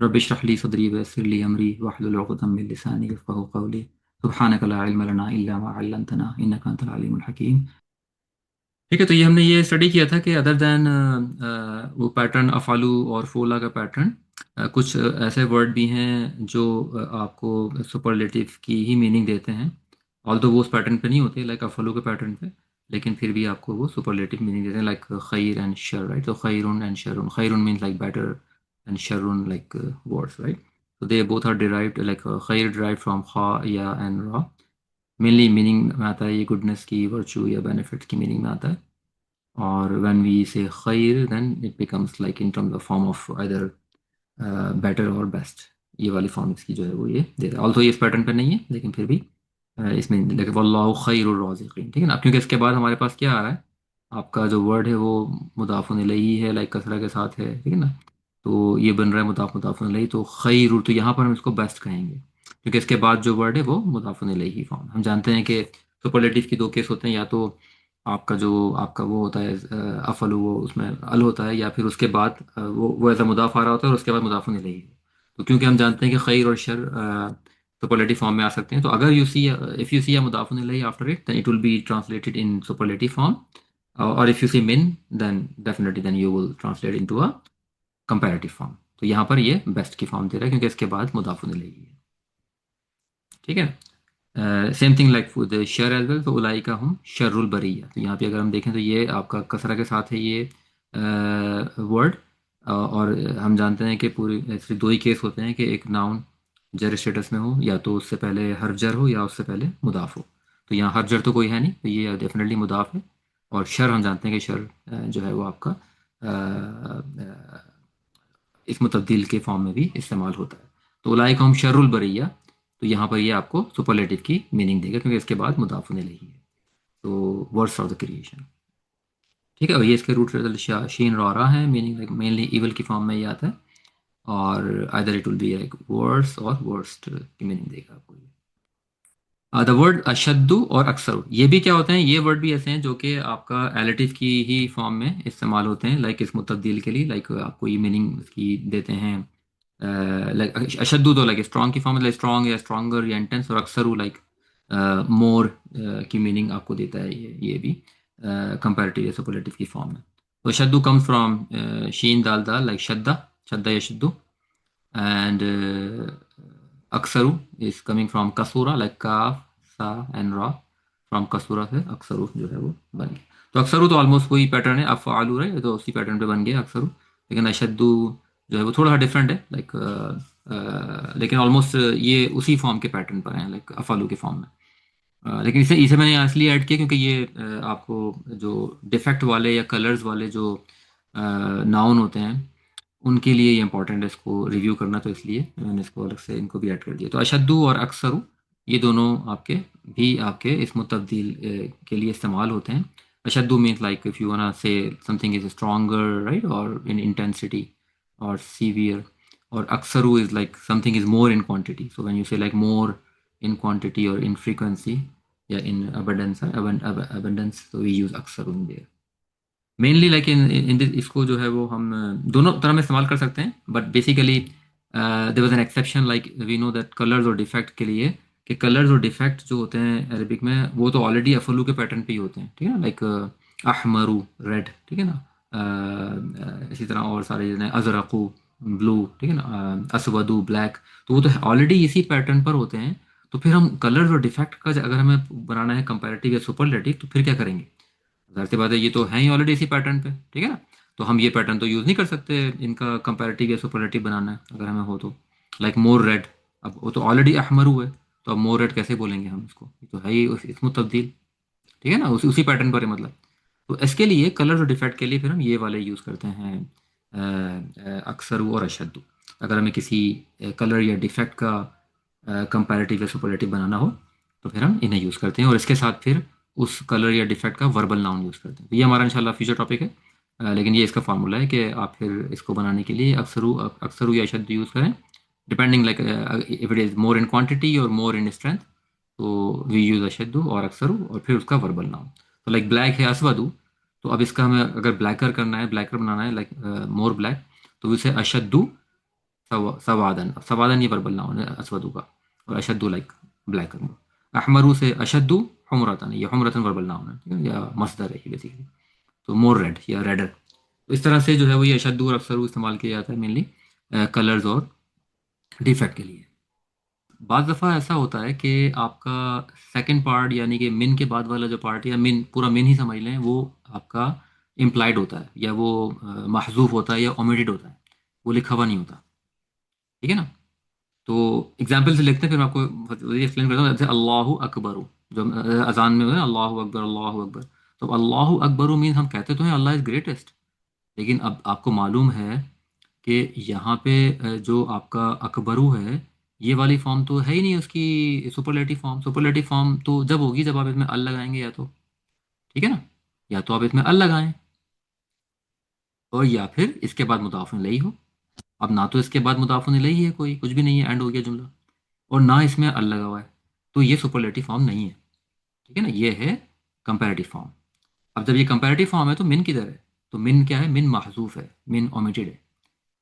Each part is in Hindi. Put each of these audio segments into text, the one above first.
रब इश्रह ली सदरी वयस्सिर ली अमरी वहलुल उक़दम मिन लिसानी यफ़क़हू क़ौली सुब्हानक ला इल्म लना इल्ला मा अल्लमतना इन्नका अंतल अलीमुल हकीम। ठीक है, तो ये हमने ये स्टडी किया था कि अदर दैन वो पैटर्न अफ़ालू और फ़ोला का पैटर्न, कुछ ऐसे वर्ड भी हैं जो आपको सुपरलेटिव की ही मीनिंग देते हैं, ऑल्दो वो उस पैटर्न पे नहीं होते लाइक अफ़ालू के पैटर्न पे, लेकिन फिर भी आपको वो सुपरलेटिव मीनिंग देते हैं लाइक खैर एंड शर, राइट? तो खैरुन एंड शरुन, खैरुन मीन्स लाइक बेटर एंड शरुन like worse, right? So they both are derived like खैर derived from खा या एंड ra, मेनली मीनिंग में आता है ये गुडनेस की, वर्चू या बेनिफिट्स की मीनिंग में आता है। और when we say खैर then it becomes like in terms of form of either better और बेस्ट, ये वाली फॉर्म इसकी जो है वो ये देता है। ऑल्सो ये इस पैटर्न पे नहीं है लेकिन फिर भी इसमें देखिए वल्लाहु खैरुर राज़िकीन, ठीक है ना। क्योंकि इसके बाद हमारे पास क्या आ रहा है, आपका जो वर्ड है वो मुदाफ़ुन इलैही है, लाइक कसरा के साथ है, ठीक है ना। तो ये बन रहा है मुदाफ़ुन इलैही, तो खैरुर, तो यहाँ पर हम इसको बेस्ट कहेंगे क्योंकि इसके बाद जो वर्ड है वो मुदाफ़ुन इलैही फॉर्म। हम जानते हैं कि सुपरलेटिव की दो केस होते हैं, या तो आपका वो होता है अफलू, वो उसमें अल होता है, या फिर उसके बाद वो ऐसा मुदाफ आ रहा होता है और उसके बाद मुदाफुन इलैही है। तो क्योंकि हम जानते हैं कि खैर और शर सुपरलेटिव फॉर्म में आ सकते हैं, तो अगर you see if you see a मुदाफुन इलैही after it then it will be translated in superlative form, और इफ़ यू सी मिन then definitely then you will translate into a comparative form. तो यहाँ पर ये बेस्ट की फॉर्म दे रहा है क्योंकि इसके बाद मुदाफुन इलैही है, ठीक है। Same thing like the share as well, तो उलाइका हम शर्रुल बरिया, तो यहाँ पे अगर हम देखें तो ये आपका कसरा के साथ है ये वर्ड, और हम जानते हैं कि पूरी ऐसे दो ही केस होते हैं कि एक नाउन जर स्टेटस में हो, या तो उससे पहले हर्फ जर हो या उससे पहले मुदाफ हो। तो यहाँ हर्फ जर तो कोई है नहीं, तो ये डेफिनेटली मुदाफ है। और शर हम जानते हैं कि शर जो है वो आपका इसम तब्दील के फॉर्म में भी इस्तेमाल होता है। तो उलाइका हम शर्रुल बरिया, तो यहाँ पर ये आपको सुपरलेटिव की मीनिंग देगा क्योंकि इसके बाद मुदाफ़ुन इलैही है। तो वर्ड्स ऑफ द क्रिएशन, ठीक है। और ये इसके रूट शीन रॉरा है, मीनिंग लाइक मेनली इवल की फॉर्म में ये आता है, और either it will be like words और वर्स्ट की मीनिंग देगा आपको ये। द वर्ड अशद्दु और अक्सर, ये भी क्या होते हैं, ये वर्ड भी ऐसे हैं जो कि आपका एलिटिव की ही फॉर्म में इस्तेमाल होते हैं, लाइक इसम तब्दील के लिए, लाइक आपको ये मीनिंग इसकी देते हैं। लाइक अशद्दु तो लाइक स्ट्रॉन्ग की फॉर्म, लाइक स्ट्रॉन्ग या स्ट्रॉन्गर या इंटेंस, और अक्सर लाइक मोर की मीनिंग आपको देता है ये भी कंपैरेटिव या सुपरलेटिव की फॉर्म में। तो शद्दु कम्स फ्रॉम शीन दाल दाल, लाइक शद्दा, शद्दा या शद्दु, एंड अक्सरू इज कमिंग फ्रॉम कसूरा, लाइक काफ सा एंड रा, फ्रॉम कसूरा से अक्सरू जो है वो बन गया। तो अक्सरू तो ऑलमोस्ट वही पैटर्न है, अफ़आलू है, तो उसी पैटर्न पे बन गया अक्सरू। लेकिन अशद्दु जो है वो थोड़ा सा डिफरेंट है, लाइक लेकिन ऑलमोस्ट ये उसी फॉर्म के पैटर्न पर हैं, लाइक अफ़ालू के फॉर्म में। लेकिन इसे इसे मैंने इसलिए ऐड किया क्योंकि ये आपको जो डिफेक्ट वाले या कलर्स वाले जो नाउन होते हैं उनके लिए ये इंपॉर्टेंट है इसको रिव्यू करना, तो इसलिए मैंने इसको अलग से इनको भी ऐड कर दिया। तो अशद्दु और अक्सरू ये दोनों आपके इसम तब्दील के लिए इस्तेमाल होते हैं। अशद्दु means like if you want say something is stronger, right, और इन इंटेंसिटी और सीवियर, और अक्सरू is like something is more in quantity, so when you say like more in quantity or in frequency या in abundance, so we use अक्सर in there mainly, like in this, इसको जो है वो हम दोनों तरह में इस्तेमाल कर सकते हैं, but basically there was an exception, like we know that colours और डिफेक्ट के लिए, कि कलर्स और डिफेक्ट जो होते हैं अरबिक में वो तो ऑलरेडी अफलू के पैटर्न पे ही होते हैं, ठीक है ना, लाइक अहमरू रेड, ठीक है ना, इसी तरह और सारे जैसे अजरकू ब्लू, ठीक है ना, असवदू ब्लैक, तो वो तो ऑलरेडी इसी पैटर्न पर होते हैं। तो फिर हम कलर्स और डिफेक्ट का अगर हमें बनाना है कंपैरेटिव या सुपरलेटिव, तो फिर क्या करेंगे? ज़ाहिर सी बात है, ये तो है ही ऑलरेडी इसी पैटर्न पे, ठीक है ना। तो हम ये पैटर्न तो यूज़ नहीं कर सकते इनका कंपैरेटिव या सुपरलेटिव बनाना है अगर हमें हो तो। लाइक मोर रेड, अब वो तो ऑलरेडी अहमर हुआ है, तो अब मोर रेड कैसे बोलेंगे हम इसको, ये तो है ही इसमें तब्दील, ठीक है ना, उसी पैटर्न पर है मतलब। तो इसके लिए कलर और डिफेक्ट के लिए फिर हम ये वाले यूज़ करते हैं अक्सर और अशद्दु। अगर हमें किसी कलर या डिफेक्ट का कंपैरेटिव या सुपरलेटिव बनाना हो तो फिर हम इन्हें यूज़ करते हैं, और इसके साथ फिर उस कलर या डिफेक्ट का वर्बल नाउन यूज़ करते हैं। तो ये हमारा इंशाल्लाह फ्यूचर टॉपिक है, लेकिन ये इसका फार्मूला है कि आप फिर इसको बनाने के लिए अक्सरू या अशद्दु यूज़ करें, depending like if it is more in quantity और मोर इन स्ट्रेंथ, तो वी यूज़ अशद्दु और अक्सर और फिर उसका वर्बल नाउन। तो लाइक ब्लैक है अस्वदु, तो अब इसका हमें अगर ब्लैकर करना है, ब्लैकर बनाना है, लाइक मोर ब्लैक, तो इसे अशद्दु सवादन। सवादन ये वर्बल नाउन है अस्वदु का, और अशद्दु लाइक ब्लैकर मोर। अहमरू से अशद्दु हुमरतन, ये हुमरतन वर्बल नाउन है, ठीक है, या मस्दर है ये बेसिकली। तो मोर रेड या रेडर। तो इस तरह से जो है वो ये अशद्दु और अक्सरू इस्तेमाल किया जाता है मेनली कलर्स और डिफेक्ट के लिए। बाज़ दफ़ा ऐसा होता है कि आपका सेकंड पार्ट यानी कि मिन के बाद वाला जो पार्ट, या मिन पूरा मिन ही समझ लें, वो आपका इम्प्लाइड होता है, या वो महजूफ होता है या ओमिटेड होता है, वो लिखा हुआ नहीं होता। ठीक है ना। तो एग्जाम्पल से लिखते हैं, फिर मैं आपको ये एक्सप्लेन करता हूँ। जैसे अल्लाह अकबर, जो अजान में है अल्लाह अकबर अल्लाह अकबर, तो अल्लाह अकबर मीन हम कहते तो हैं अल्लाह इज़ ग्रेटेस्ट, लेकिन अब आपको मालूम है कि यहाँ पे जो आपका अकबरू है, ये वाली फॉर्म तो है ही नहीं उसकी सुपरलेटिव फॉर्म। सुपरलेटिव फॉर्म तो जब होगी जब आप इसमें अल लगाएंगे, या तो ठीक है ना, या तो आप इसमें अल लगाएं, और या फिर इसके बाद मुदाफ़िन इलैहि हो। अब ना तो इसके बाद मुदाफ़िन इलैहि है, कोई कुछ भी नहीं है, एंड हो गया जुमला, और ना इसमें अल लगा हुआ है, तो ये सुपरलेटिव फॉर्म नहीं है। ठीक है ना, ये है कंपैरेटिव फॉर्म। अब जब ये कंपैरेटिव फॉर्म है तो मिन किधर है? तो मिन क्या है? मिन महजूफ है, मिन ओमिटेड है।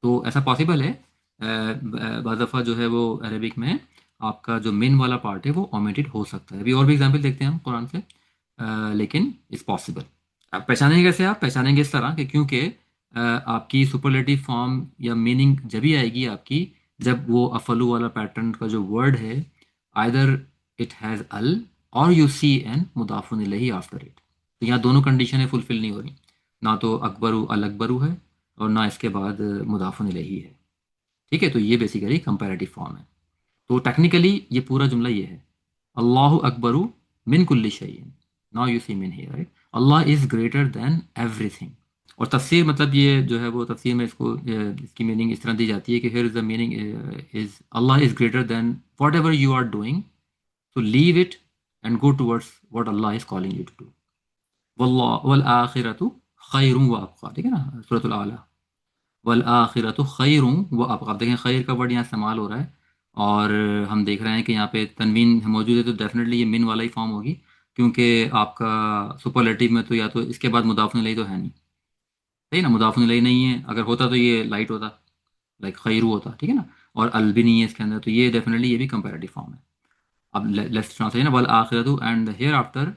तो ऐसा पॉसिबल है, बाज़ दफ़ा जो है वो अरेबिक में आपका जो मिन वाला पार्ट है वो ओमिटेड हो सकता है। अभी और भी एग्जांपल देखते हैं हम कुरान से, लेकिन इट्स पॉसिबल। आप पहचानेंगे कैसे? आप पहचानेंगे इस तरह कि क्योंकि आपकी सुपरलेटिव फॉर्म या मीनिंग जब ही आएगी आपकी, जब वो अफलू वाला पैटर्न का जो वर्ड है, आइदर इट हैज़ अल और यू सी एन मुदाफुन इलैहि आफ्टर इट। तो यहाँ दोनों कंडीशनें फुलफिल नहीं हो रही, ना तो अकबरू अल अकबरू है, और ना इसके बाद मुदाफुन इलैहि है। ठीक है, तो ये बेसिकली कंपैरेटिव फॉर्म है। तो टेक्निकली ये पूरा जुमला ये है, अल्लाहु अकबरु मिन कुल्ली शैइन। नाउ यू सी मिन here, right? Allah is greater then everything. और तफसीर मतलब ये जो है वो तफसीर में इसको इसकी मीनिंग इस तरह दी जाती है कि here is the meaning is Allah is greater than whatever you are doing, तो leave it and go towards what Allah is calling you to do. वल्लाह वल आखिरतु खैरुन व अबका। ठीक है ना, सूरह आला, वल आखिरतु खैरुन व अबका। आप देखें खैर का वर्ड यहाँ इस्तेमाल हो रहा है, और हम देख रहे हैं कि यहाँ पे तनवीन मौजूद है, तो डेफिनेटली ये मिन वाला ही फॉर्म होगी, क्योंकि आपका सुपरलेटिव में तो या तो इसके बाद मुदाफ़ इलैहि तो है नहीं, सही ना, मुदाफ़ इलैहि नहीं है, अगर होता तो ये लाइट होता, लाइक खैरू होता, ठीक है ना, और अल भी नहीं है इसके अंदर, तो ये डेफिनेटली ये भी कंपैरेटिव फॉर्म है। अब लेट्स ट्रांसलेट ना, वल आखिरतु and the hereafter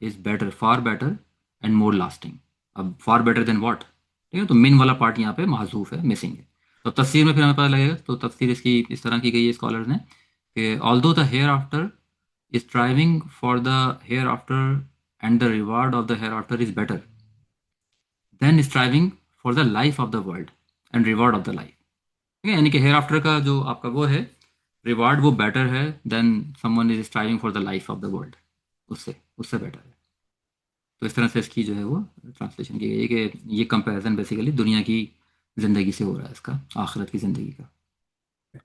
is better, far better and more lasting. अब फार बेटर देन व्हाट, ठीक है, तो मिन वाला पार्ट यहाँ पे महजूफ है, मिसिंग है। तो तफसीर में फिर हमें पता लगेगा। तो तफसीर इसकी इस तरह की गई है स्कॉलर्स ने कि although the hereafter is striving for the hereafter and the reward of the hereafter is better than striving for the life of the world and reward of the life। ठीक है, यानी कि हेयर आफ्टर का जो आपका वो है रिवार्ड, वो बेटर है than someone is striving for the life of the world, उससे उससे बेटर है। तो इस तरह से इसकी जो है वो ट्रांसलेशन की गई है कि ये कंपैरिजन बेसिकली दुनिया की ज़िंदगी से हो रहा है, इसका आखिरत की ज़िंदगी का।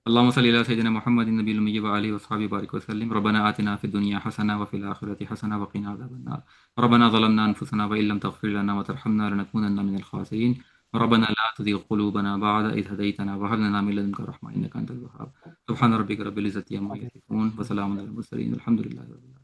अल्लाहुम्मा सल्ली अला सय्यिदिना मुहम्मदिन नबिय्यिल उम्मी व आलिहि व अस्हाबिहि बारिक वसल्लिम। रब्बना आतिना फिद दुनिया हसना व फिल आखिरति हसना व क़िना अज़ाबन्नार। रब्बना ज़लमना अनफुसना व इल्लम तग़फिर लना व तरहमना लनकूनन्ना मिनल ख़ासिरीन। रब्बना ला तुज़िग़ क़ुलूबना बअद इज़ हदैतना व हब लना मिन लदुनका रहमा इन्नका अंतल वह्हाब। सुब्हान रब्बिका रब्बिल इज़्ज़ति अम्मा यसिफून व सलामुन अलल मुरसलीन वल्हम्दुलिल्लाहि रब्बिल आलमीन।